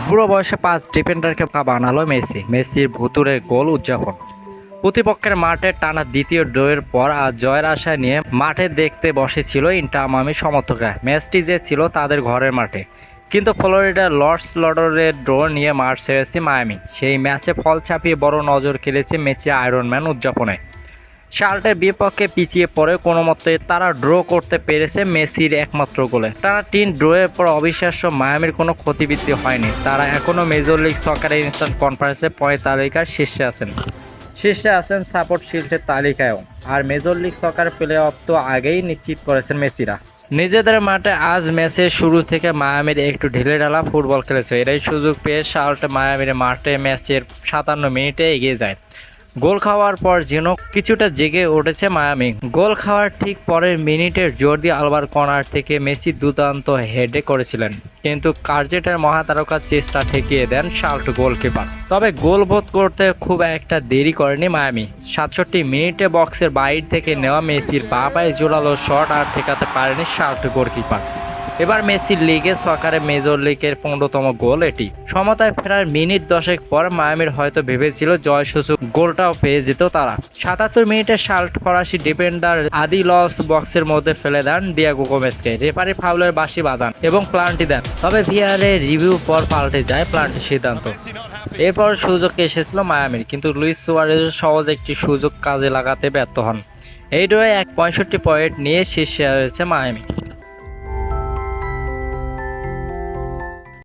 বুড়ো বয়সে 5 ডিফেন্ডারকে বানালো মেসির ভুতুরে গোল উদযাপন। প্রতিপক্ষের মাঠে টানা দ্বিতীয় ড্রয়ের পর আজ জয়ের আশা নিয়ে মাঠে দেখতে বসেছিল ইন্টার মায়ামি সমর্থকরা। ম্যাচটি যে ছিল তাদের ঘরের মাঠে, কিন্তু ফ্লোরিডার লর্ডসের ড্র নিয়ে মাঠ ছেড়েছে মায়ামি। সেই ম্যাচে ফল ছাপিয়ে বড় নজর কেড়েছে মেসি আয়রনম্যান উদযাপনে। শার্লটের বিপক্ষে পিছিয়ে পড়ে কোনোমতে তারা ড্র করতে পেরেছে মেসির একমাত্র গোলে। টানা 3 ড্রয়ের পর অবিশ্বাস্য মায়ামির কোনো ক্ষতিবৃত্তি হয়নি। তারা এখনও মেজর লিগ সকারের ইনস্ট্যান্ট কনফারেন্সে পয়েন্ট তালিকার শীর্ষে আছেন support শিল্ডের তালিকায়ও। R major league soccer play of তো আগেই নিশ্চিত করেছেন মেসিরা। নিজেদের মাঠে আজ ম্যাচের শুরু থেকে মায়ামির একটু ঢিলেঢালা ফুটবল খেলেছে। এরাই সুযোগ পেয়ে শার্লট মায়ামির মাঠে ম্যাচের 57 মিনিটে এগিয়ে যায়। গোল খাওয়ার পর যেন কিছুটা জেগে উঠেছে মায়ামি। গোল খাওয়ার ঠিক পরের মিনিটের জর্দি আলবার কর্নার থেকে মেসি দুর্দান্ত হেডে করেছিলেন, কিন্তু কার্জেটের মহাতারকার চেষ্টা ঠেকিয়ে দেন শার্লট গোলকিপার। তবে গোল বোধ করতে খুব একটা দেরি করেনি মায়ামি। 67 মিনিটে বক্সের বাইরে থেকে নেওয়া মেসির বাঁ পায়ে জোরালো শট আর ঠেকাতে পারেনি শার্লট গোলকিপার। এবার মেসির লিগে সকারে মেজর লিগের 15তম গোল এটি। সমতায় ফেরার মিনিট 10 পর মায়ামির হয়তো ভেবেছিল জয়সূচক গোলটাও পেয়ে যেত তারা। 77 মিনিটে শার্লট ফরাসি ডিফেন্ডার আদিলস বক্সের মধ্যে ফেলে দেন ডিয়েগো গোমেজকে। রেফারি ফাউলের বাঁশি বাজান এবং প্লান্টি দেন, তবে ভিআরে রিভিউ পর পাল্টে যায় প্লান্টির সিদ্ধান্ত। এরপর সুযোগ এসেছিল মায়ামির, কিন্তু লুইস সুয়ারেজ সহজ একটি সুযোগ কাজে লাগাতে ব্যর্থ হন। এই ড্রয়ে 65 পয়েন্ট নিয়ে শীর্ষে রয়েছে মায়ামি।